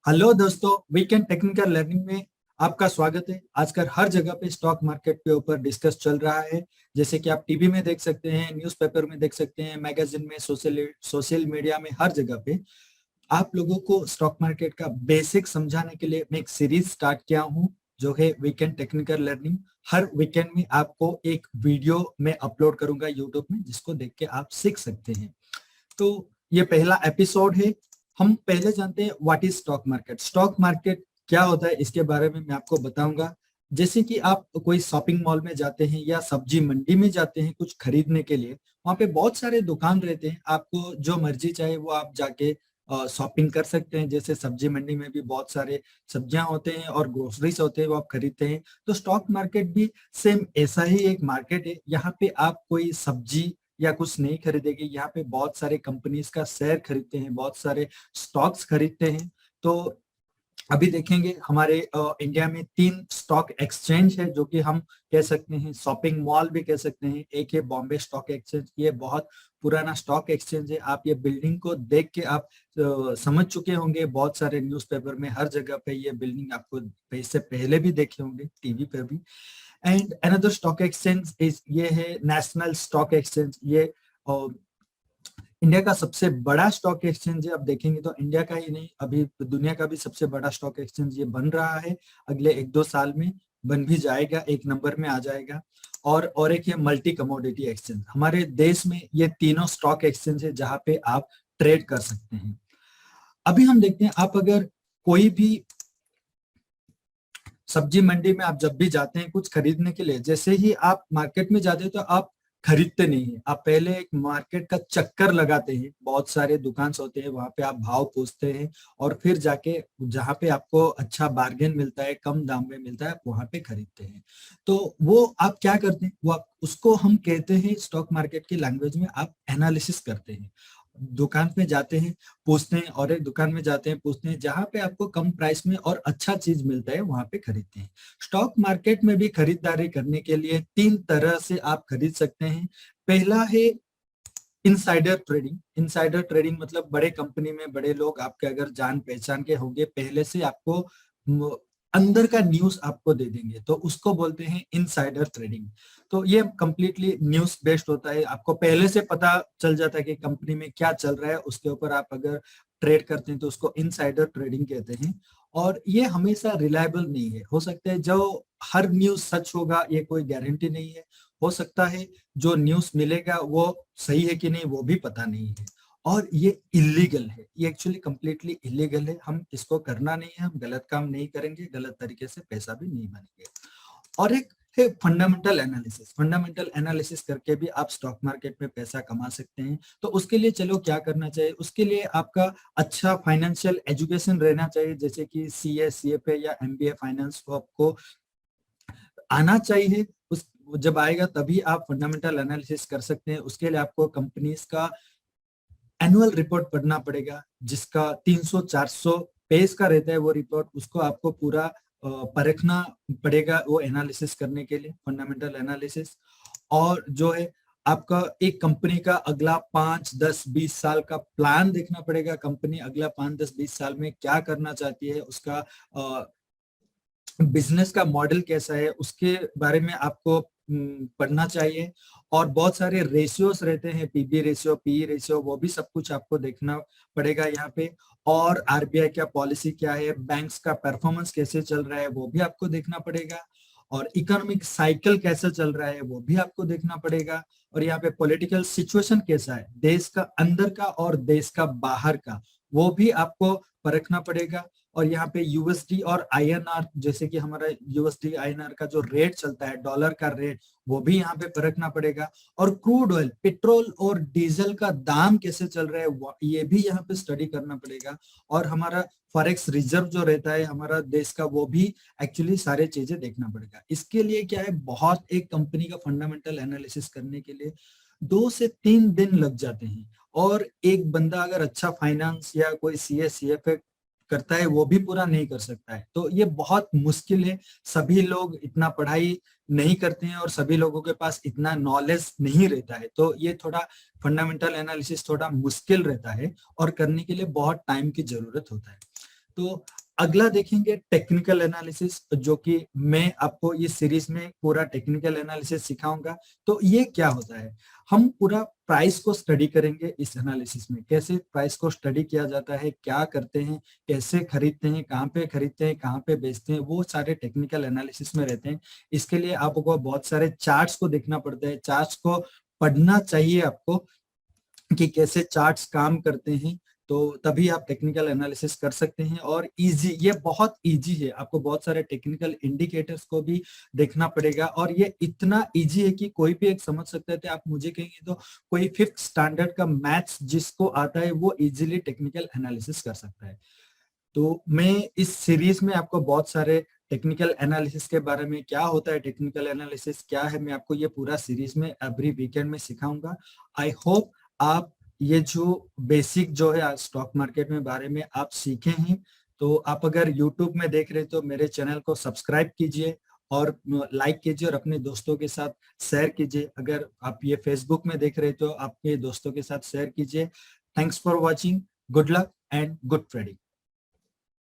Hello दोस्तों, weekend technical learning में आपका स्वागत है। आजकल हर जगह पे स्टॉक मार्केट के ऊपर डिस्कस चल रहा है। जैसे कि आप टीवी में देख सकते हैं, न्यूज़पेपर में देख सकते हैं, मैगजीन में, सोशल सोशल मीडिया में, हर जगह पे आप लोगों को स्टॉक मार्केट का बेसिक समझाने के लिए मैं एक सीरीज स्टार्ट किया हूँ, जो है वीकेंड टेक्निकल लर्निंग। हर वीकेंड में आपको एक वीडियो में अपलोड करूंगा यूट्यूब में, जिसको देख के आप सीख सकते हैं। तो ये पहला एपिसोड है। हम पहले जानते हैं what is stock market. Stock market क्या होता है, इसके बारे में मैं आपको बताऊंगा। जैसे कि आप कोई शॉपिंग मॉल में जाते हैं या सब्जी मंडी में जाते हैं कुछ खरीदने के लिए, वहां पे बहुत सारे दुकान रहते हैं। आपको जो मर्जी चाहे वो आप जाके शॉपिंग कर सकते हैं। जैसे सब्जी मंडी में भी बहुत सारे सब्जियां होते हैं और ग्रोसरीज होते हैं, वो आप खरीदते हैं। तो स्टॉक मार्केट भी सेम ऐसा ही एक मार्केट है। यहाँ पे आप कोई सब्जी या कुछ नहीं खरीदेगी। यहाँ पे बहुत सारे कंपनीज का शेयर खरीदते हैं, बहुत सारे स्टॉक्स खरीदते हैं। तो अभी देखेंगे हमारे इंडिया में 3 स्टॉक एक्सचेंज है, जो कि हम कह सकते हैं शॉपिंग मॉल भी कह सकते हैं। एक है बॉम्बे स्टॉक एक्सचेंज, ये बहुत पुराना स्टॉक एक्सचेंज है। आप ये बिल्डिंग को देख के आप समझ चुके होंगे, बहुत सारे न्यूज़पेपर में हर जगह पे ये बिल्डिंग आपको इससे पहले भी देखे होंगे, टीवी पे भी। And another stock exchange is ये है नेशनल स्टॉक एक्सचेंज। ये इंडिया का सबसे बड़ा स्टॉक एक्सचेंज है। अब देखेंगे तो इंडिया का ही नहीं, अभी दुनिया का भी सबसे बड़ा स्टॉक एक्सचेंज ये बन रहा है। अगले 1-2 साल में बन भी जाएगा, 1 नंबर में आ जाएगा। और एक ये मल्टी कमोडिटी एक्सचेंज। हमारे देश में ये तीनों स्टॉक एक्सचेंज है जहां पे आप ट्रेड कर सकते हैं। अभी हम देखते हैं, आप अगर कोई भी सब्जी मंडी में आप जब भी जाते हैं कुछ खरीदने के लिए, जैसे ही आप मार्केट में जाते हैं तो आप खरीदते नहीं है। आप पहले एक मार्केट का चक्कर लगाते हैं, बहुत सारे दुकान होते हैं, वहां पे आप भाव पूछते हैं और फिर जाके जहाँ पे आपको अच्छा बार्गेन मिलता है, कम दाम में मिलता है, आप वहां पे खरीदते हैं। तो वो आप क्या करते हैं, वो उसको हम कहते हैं स्टॉक मार्केट की लैंग्वेज में आप एनालिसिस करते हैं। दुकान पे जाते हैं, पूछते हैं, और एक दुकान में जाते हैं, पूछते हैं, जहां पे आपको कम प्राइस में और अच्छा चीज मिलता है वहां पे खरीदते हैं। स्टॉक मार्केट में भी खरीदारी करने के लिए 3 तरह से आप खरीद सकते हैं। पहला है इनसाइडर ट्रेडिंग। इनसाइडर ट्रेडिंग मतलब बड़े कंपनी में बड़े लोग आपके अगर जान पहचान के होंगे, पहले से आपको अंदर का न्यूज आपको दे देंगे, तो उसको बोलते हैं इनसाइडर ट्रेडिंग। तो ये कंप्लीटली न्यूज बेस्ड होता है। आपको पहले से पता चल जाता है कि कंपनी में क्या चल रहा है, उसके ऊपर आप अगर ट्रेड करते हैं तो उसको इनसाइडर ट्रेडिंग कहते हैं। और ये हमेशा रिलायबल नहीं है। हो सकता है जो हर न्यूज सच होगा, ये कोई गारंटी नहीं है। हो सकता है जो न्यूज मिलेगा वो सही है कि नहीं वो भी पता नहीं है। और ये इलीगल है, ये एक्चुअली कंप्लीटली इलीगल है। हम इसको करना नहीं है, हम गलत काम नहीं करेंगे, गलत तरीके से पैसा भी नहीं बनेंगे। और एक है फंडामेंटल एनालिसिस। फंडामेंटल एनालिसिस करके भी आप स्टॉक मार्केट में पैसा कमा सकते हैं। तो उसके लिए चलो क्या करना चाहिए, उसके लिए आपका अच्छा फाइनेंशियल एजुकेशन रहना चाहिए, जैसे कि सीए, सीएफए या एमबीए फाइनेंस को आपको आना चाहिए। उस जब आएगा तभी आप फंडामेंटल एनालिसिस कर सकते हैं। उसके लिए आपको कंपनीज का एनुअल रिपोर्ट पढ़ना पड़ेगा, जिसका 300-400 पेज का रहता है वो रिपोर्ट। उसको आपको पूरा परखना पड़ेगा वो एनालिसिस करने के लिए, फंडामेंटल एनालिसिस। और जो है आपका एक कंपनी का अगला 5, 10, 20 साल का प्लान देखना पड़ेगा। कंपनी अगला 5, 10, 20 साल में क्या करना चाहती है, उसका बिजनेस का मॉडल कैसा है, उसके बारे में आपको पढ़ना चाहिए। और बहुत सारे रेशियोस रहते हैं, पीबी रेशियो, पीई रेशियो, वो भी सब कुछ आपको देखना पड़ेगा यहाँ पे। और आरबीआई का पॉलिसी क्या है, बैंक्स का परफॉर्मेंस कैसे चल रहा है, वो भी आपको देखना पड़ेगा। और इकोनॉमिक साइकिल कैसे चल रहा है वो भी आपको देखना पड़ेगा। और यहाँ पे पॉलिटिकल सिचुएशन कैसा है, देश का अंदर का और देश का बाहर का, वो भी आपको परखना पड़ेगा। और यहाँ पे यूएसडी और आईएनआर, जैसे कि हमारा यूएसडी आईएनआर का जो रेट चलता है, डॉलर का रेट, वो भी यहाँ पे परखना पड़ेगा। और क्रूड ऑयल, पेट्रोल और डीजल का दाम कैसे चल रहा है, ये भी यहाँ पे स्टडी करना पड़ेगा। और हमारा फॉरेक्स रिजर्व जो रहता है हमारा देश का, वो भी एक्चुअली सारे चीजें देखना पड़ेगा। इसके लिए क्या है, बहुत एक कंपनी का फंडामेंटल एनालिसिस करने के लिए 2 से 3 दिन लग जाते हैं। और एक बंदा अगर अच्छा फाइनेंस या कोई सीए, सीएफए करता है, वो भी पूरा नहीं कर सकता है। तो ये बहुत मुश्किल है। सभी लोग इतना पढ़ाई नहीं करते हैं और सभी लोगों के पास इतना नॉलेज नहीं रहता है। तो ये थोड़ा फंडामेंटल एनालिसिस थोड़ा मुश्किल रहता है और करने के लिए बहुत टाइम की जरूरत होता है। तो अगला देखेंगे टेक्निकल एनालिसिस, जो कि मैं आपको इस सीरीज में पूरा टेक्निकल एनालिसिस सिखाऊंगा। तो ये क्या होता है, हम पूरा प्राइस को स्टडी करेंगे इस एनालिसिस में, कैसे प्राइस को स्टडी किया जाता है, क्या करते हैं, कैसे खरीदते हैं, कहाँ पे खरीदते हैं, कहाँ पे बेचते हैं, वो सारे टेक्निकल एनालिसिस में रहते हैं। इसके लिए आपको बहुत सारे चार्ट्स को देखना पड़ता है, चार्ट्स को पढ़ना चाहिए आपको कि कैसे चार्ट्स काम करते हैं। तो तभी आप टेक्निकल एनालिसिस कर सकते हैं। और इजी, ये बहुत इजी है, आपको बहुत सारे टेक्निकल इंडिकेटर्स को भी देखना पड़ेगा। और ये इतना इजी है कि कोई भी एक समझ सकता है। तो आप मुझे कहेंगे तो कोई 5th स्टैंडर्ड का मैथ्स जिसको आता है वो इजीली टेक्निकल एनालिसिस कर सकता है। तो मैं इस सीरीज में आपको बहुत सारे टेक्निकल एनालिसिस के बारे में, क्या होता है टेक्निकल एनालिसिस क्या है, मैं आपको ये पूरा सीरीज में एवरी वीकेंड में सिखाऊंगा। आई होप आप ये जो बेसिक जो है स्टॉक मार्केट में बारे में आप सीखे हैं। तो आप अगर यूट्यूब में देख रहे तो मेरे चैनल को सब्सक्राइब कीजिए और लाइक कीजिए और अपने दोस्तों के साथ शेयर कीजिए। अगर आप ये फेसबुक में देख रहे तो आपके दोस्तों के साथ शेयर कीजिए। Thanks for watching, good luck and good trading.